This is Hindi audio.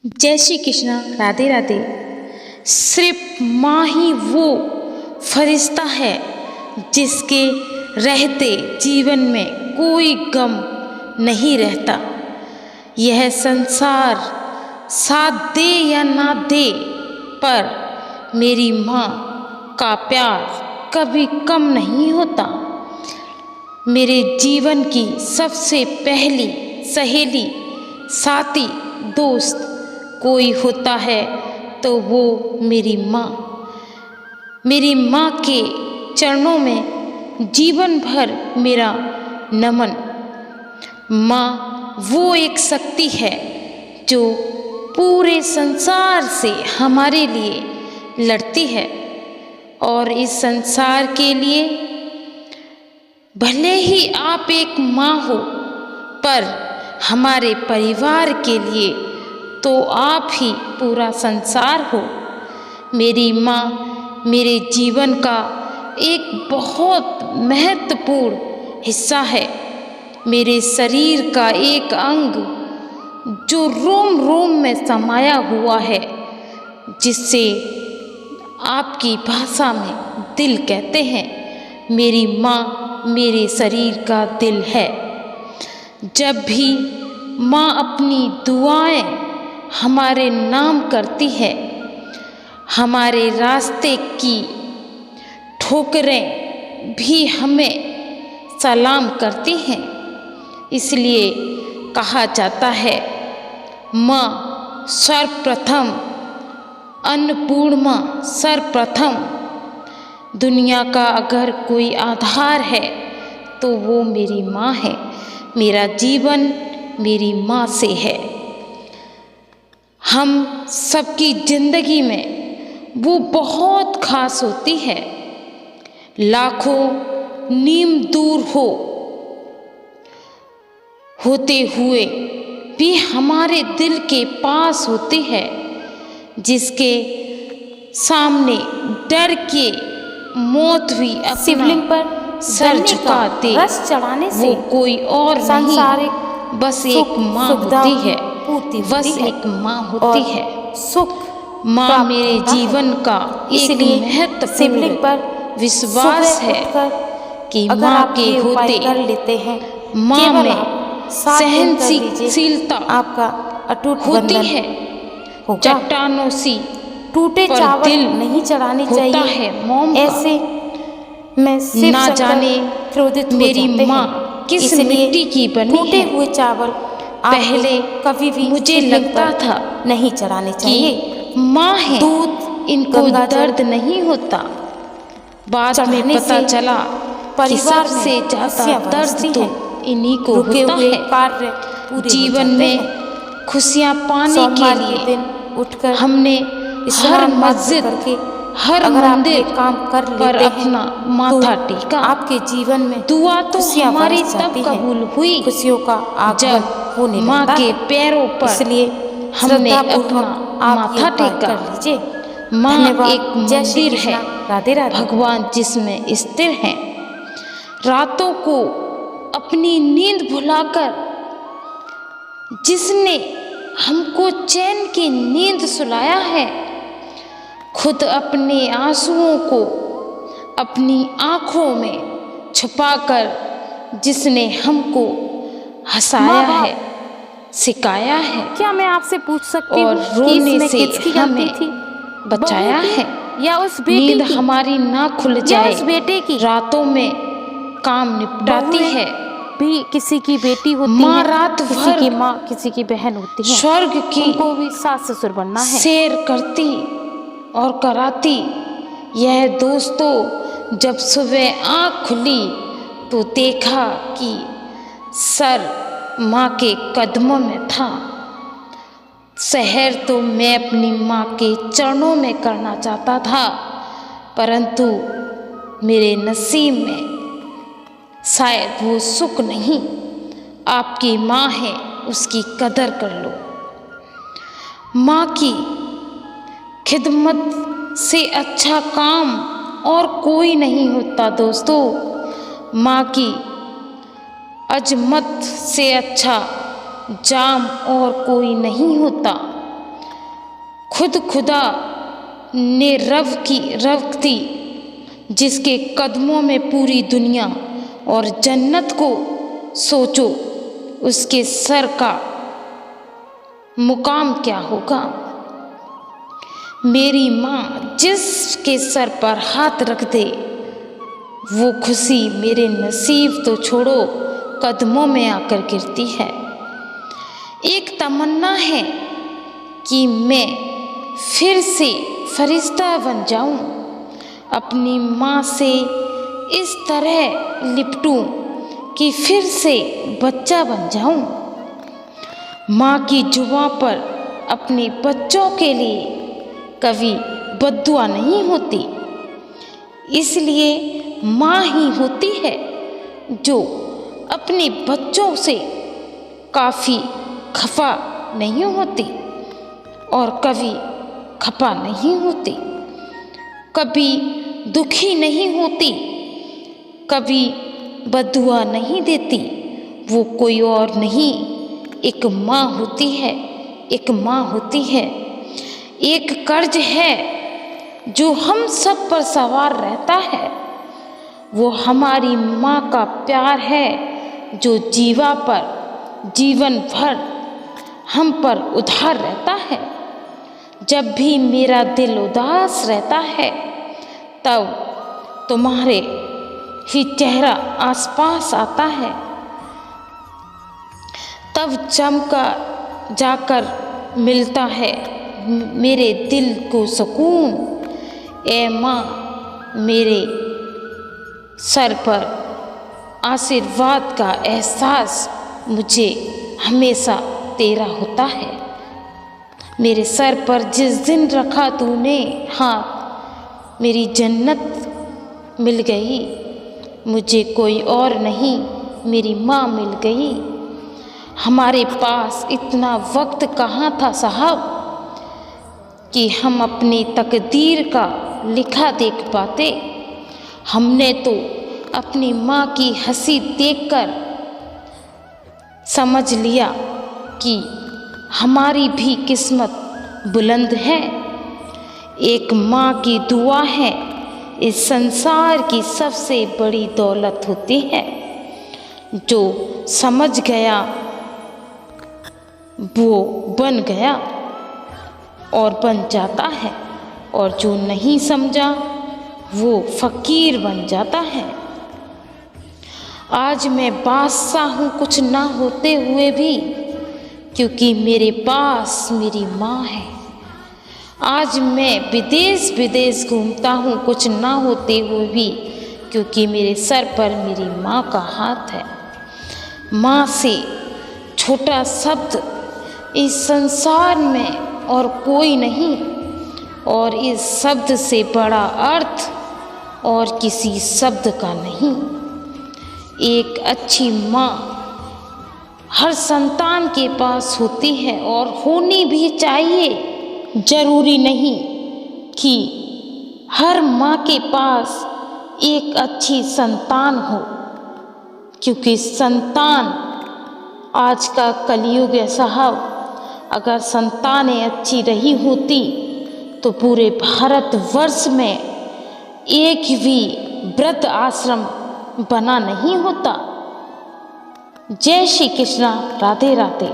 जय श्री कृष्णा। राधे राधे। सिर्फ माँ ही वो फरिश्ता है जिसके रहते जीवन में कोई गम नहीं रहता। यह संसार साथ दे या ना दे, पर मेरी माँ का प्यार कभी कम नहीं होता। मेरे जीवन की सबसे पहली सहेली, साथी, दोस्त कोई होता है तो वो मेरी माँ। मेरी माँ के चरणों में जीवन भर मेरा नमन। माँ वो एक शक्ति है जो पूरे संसार से हमारे लिए लड़ती है, और इस संसार के लिए भले ही आप एक माँ हो, पर हमारे परिवार के लिए तो आप ही पूरा संसार हो। मेरी माँ मेरे जीवन का एक बहुत महत्वपूर्ण हिस्सा है, मेरे शरीर का एक अंग जो रोम रोम में समाया हुआ है, जिससे आपकी भाषा में दिल कहते हैं। मेरी माँ मेरे शरीर का दिल है। जब भी माँ अपनी दुआएं हमारे नाम करती है, हमारे रास्ते की ठोकरें भी हमें सलाम करती हैं। इसलिए कहा जाता है, माँ सर्वप्रथम, अन्नपूर्णा सर्वप्रथम। दुनिया का अगर कोई आधार है तो वो मेरी माँ है। मेरा जीवन मेरी माँ से है। हम सबकी ज़िंदगी में वो बहुत खास होती है। लाखों नीम दूर होते हुए भी हमारे दिल के पास होती है, जिसके सामने डर के मौत भी शिवलिंग पर सर झुका दे, रस चढ़ाने से वो कोई और नहीं, बस एक माँ होती है। बस एक माँ होती है। सुख माँ मेरे जीवन का एक शिवलिंग पर विश्वास है कि अगर माँ आप के ये उपाय होते कर लेते हैं, माँ केवल में आप 7 दिन कर लीजिए, सहनशीलता आपका अटूट होती बंधन है। होगा। चट्टानों सी टूटे पर चावल दिल नहीं चढ़ाने होता चाहिए। है मोम का। ऐसे में शिव ना शंकर जाने क्रोधित हो मेरी जाते माँ हैं। किस इसलिए मिट्टी की बनी टूटे है। हुए चावल पहले कभी भी मुझे शिवलिंग लगता पर था नहीं चढ़ाने चाहिए। कि माँ है, दूध, इनको गंगाजल दर्द नहीं होता। बाद में चढ़ाने पता से चला कि परिवार में सबसे ज्यादा खुशियां दर्द बरसती तो हैं। इन्हीं को रुके होता हुए है। कार्य पूरे हो जीवन जाते में हैं। खुशियाँ पाने के सोमवार के लिए दिन उठकर हमने हर स्नान मात्र मस्जिद, करके हर अगर आप ये मंदिर काम कर पर लेते हैं अपना माथा तो टेका। आपके जीवन में दुआ तो खुशियां हमारी बरस तब जाती हैं। कबूल हुई खुशियों का आगमन जब होने माँ लगता के है। पैरों पर इसलिए हमने श्रद्धापूर्वक अपना आप ये माथा उपाय टेका। कर लीजिए। माँ धन्यवाद। एक जय श्री मंदिर है, कृष्णा। राधे राधे। भगवान जिसमें स्थिर हैं। रातों को अपनी नींद भुलाकर जिसने हमको चैन की नींद सुलाया है, खुद अपने आंसुओं को अपनी आँखों में छुपाकर जिसने हमको हंसाया है, सिखाया है, क्या मैं आपसे पूछ सकती और हूँ कि रोने इसमें से किसकी गलती हमें थी? बचाया बहू की है। या उस बेटी नींद की? हमारी ना खुल या जाए, उस बेटे की? रातों में काम निपटाती बहुएं है। भी किसी की बेटी होती माँ हैं, रात किसी भर की माँ, किसी की बहन होती है। स्वर्ग की उनको भी सास ससुर बनना है। सैर करती और कराती। यह दोस्तों, जब सुबह आँख खुली तो देखा कि सर माँ के कदमों में था। सहर तो मैं अपनी माँ के चरणों में करना चाहता था, परंतु मेरे नसीब में शायद वो सुख नहीं। आपकी माँ है, उसकी कदर कर लो। माँ की खिदमत से अच्छा काम और कोई नहीं होता दोस्तों। माँ की अजमत से अच्छा जाम और कोई नहीं होता। खुद खुदा ने रव थी, जिसके कदमों में पूरी दुनिया और जन्नत को सोचो, उसके सर का मुकाम क्या होगा। मेरी माँ जिसके सर पर हाथ रख दे, वो खुशी मेरे नसीब तो छोड़ो कदमों में आकर गिरती है। एक तमन्ना है कि मैं फिर से फरिश्ता बन जाऊं, अपनी माँ से इस तरह लिपटूं कि फिर से बच्चा बन जाऊं। माँ की जुबां पर अपने बच्चों के लिए कभी बद्दुआ नहीं होती, इसलिए माँ ही होती है जो अपने बच्चों से काफ़ी खफा नहीं होती और कभी खफा नहीं होती, कभी दुखी नहीं होती, कभी बद्दुआ नहीं देती। वो कोई और नहीं, एक माँ होती है, एक माँ होती है। एक कर्ज है जो हम सब पर सवार रहता है, वो हमारी माँ का प्यार है जो जीवन भर हम पर उधार रहता है। जब भी मेरा दिल उदास रहता है, तब तुम्हारे ही चेहरा आसपास आता है, तब चमका जाकर मिलता है मेरे दिल को सुकून। ए माँ, मेरे सर पर आशीर्वाद का एहसास मुझे हमेशा तेरा होता है। मेरे सर पर जिस दिन रखा तूने हाथ, मेरी जन्नत मिल गई। मुझे कोई और नहीं, मेरी माँ मिल गई। हमारे पास इतना वक्त कहाँ था साहब कि हम अपनी तकदीर का लिखा देख पाते। हमने तो अपनी माँ की हंसी देखकर समझ लिया कि हमारी भी किस्मत बुलंद है। एक माँ की दुआ है, इस संसार की सबसे बड़ी दौलत होती है। जो समझ गया वो बन गया और बन जाता है, और जो नहीं समझा वो फ़कीर बन जाता है। आज मैं बादशाह हूँ कुछ ना होते हुए भी, क्योंकि मेरे पास मेरी माँ है। आज मैं विदेश घूमता हूँ कुछ ना होते हुए भी, क्योंकि मेरे सर पर मेरी माँ का हाथ है। माँ से छोटा शब्द इस संसार में और कोई नहीं, और इस शब्द से बड़ा अर्थ और किसी शब्द का नहीं। एक अच्छी माँ हर संतान के पास होती है और होनी भी चाहिए। जरूरी नहीं कि हर माँ के पास एक अच्छी संतान हो, क्योंकि संतान आज का कलयुग है साहब। अगर संतानें अच्छी रही होती तो पूरे भारतवर्ष में एक भी वृद्ध आश्रम बना नहीं होता। जय श्री कृष्णा, राधे राधे।